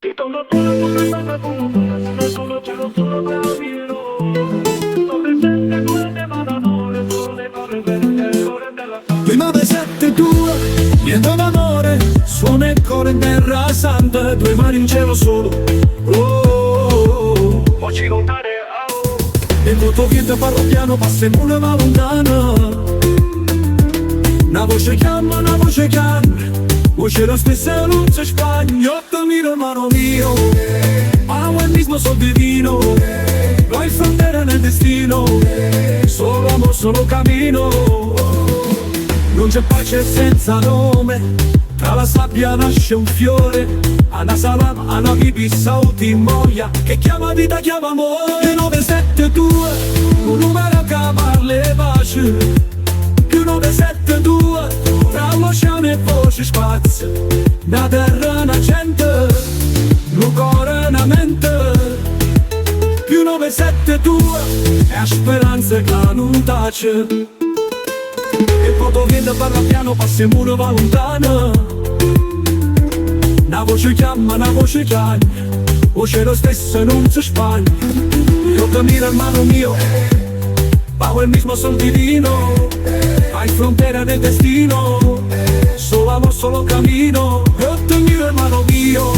Titolo solo solo cielo solo bravino. Dove sente quelle mananore, solo le parole verde, ore della santa. 972, niente d'amore, suona il cuore in terra santa, due mani in cielo solo. Oh, oh, oh. Voci lontane, oh. E tutto viento parlo piano, passa in una ma lontana. Una voce chiama, voce la stessa luce spagna. 8000 hermano mio, amo el mismo sol divino. No hay frontera nel destino, solo amor, solo cammino. Non c'è pace senza nome, tra la sabbia nasce un fiore. Anna Salam, Anna Bibi, Sauti, Moia, che chiama vita, chiama amore. 972, un numero che parla pace. Più 972, tra l'oceano e voce spazio. Una terra, una gente, un cuore, una mente. Più 972, è la speranza che non tace. E quando viene parla piano, passa in muro, va lontana. Una voce chiama, voce lo stesso non si spagna. Io cammino hermano mio, bajo el mismo sol divino. Hay frontera nel destino, solo amor, solo camino. Yo te miro hermano mío,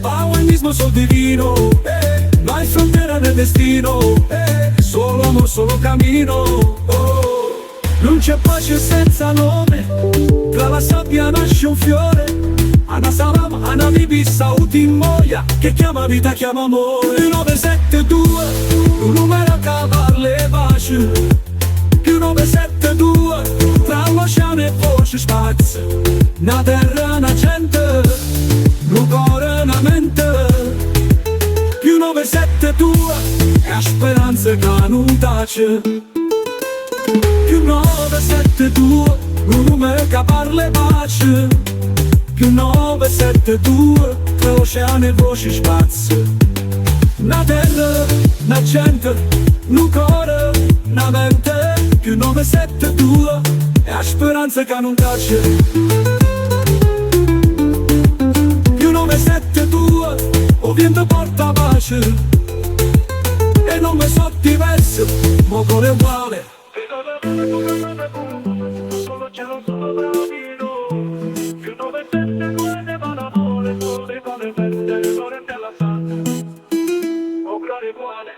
bajo el mismo sol divino. No hay frontera nel destino, solo amor, solo camino. Non c'è pace senza nome, tra la sabbia nasce un fiore. Anna Salam, Anna Bibi, Sauti, Moia, che chiama vita, chiama amore. 972, un numero che parla pace. Più 972, tra l'oceano e voce spazio. Una terra, una gente, un cuore, una mente. Più 972, è la speranza che non tace. Più 972, un numero che parla pace. Più 972, tra l'oceano e voce spazio. Una terra, una gente, un cuore, una mente. Più 972, è la speranza che non tace. Più 972, o vento porta pace. E non mi so diverso, ma cuore uguale. Solo cielo solo bravino. Più 972 ne va d'amore, solo le parole verde, ore della santa. Oh gloria uguale.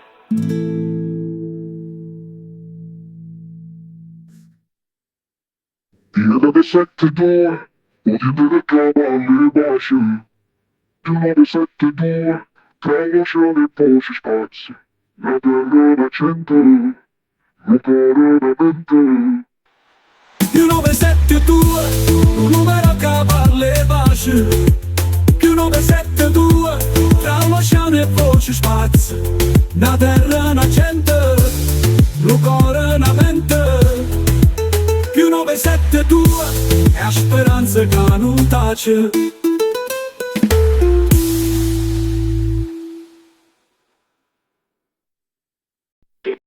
Più 972, o dimmi che cavalli baci. Più 972, tra l'oceano e voce spazio. La terra, la gente, un cuore, una mente. Più 972, un numero che parla pace. Più 972, tra l'oceano e voce spazio. Una terra, una gente, un cuore, una mente. Più 972, è la speranza che non tace.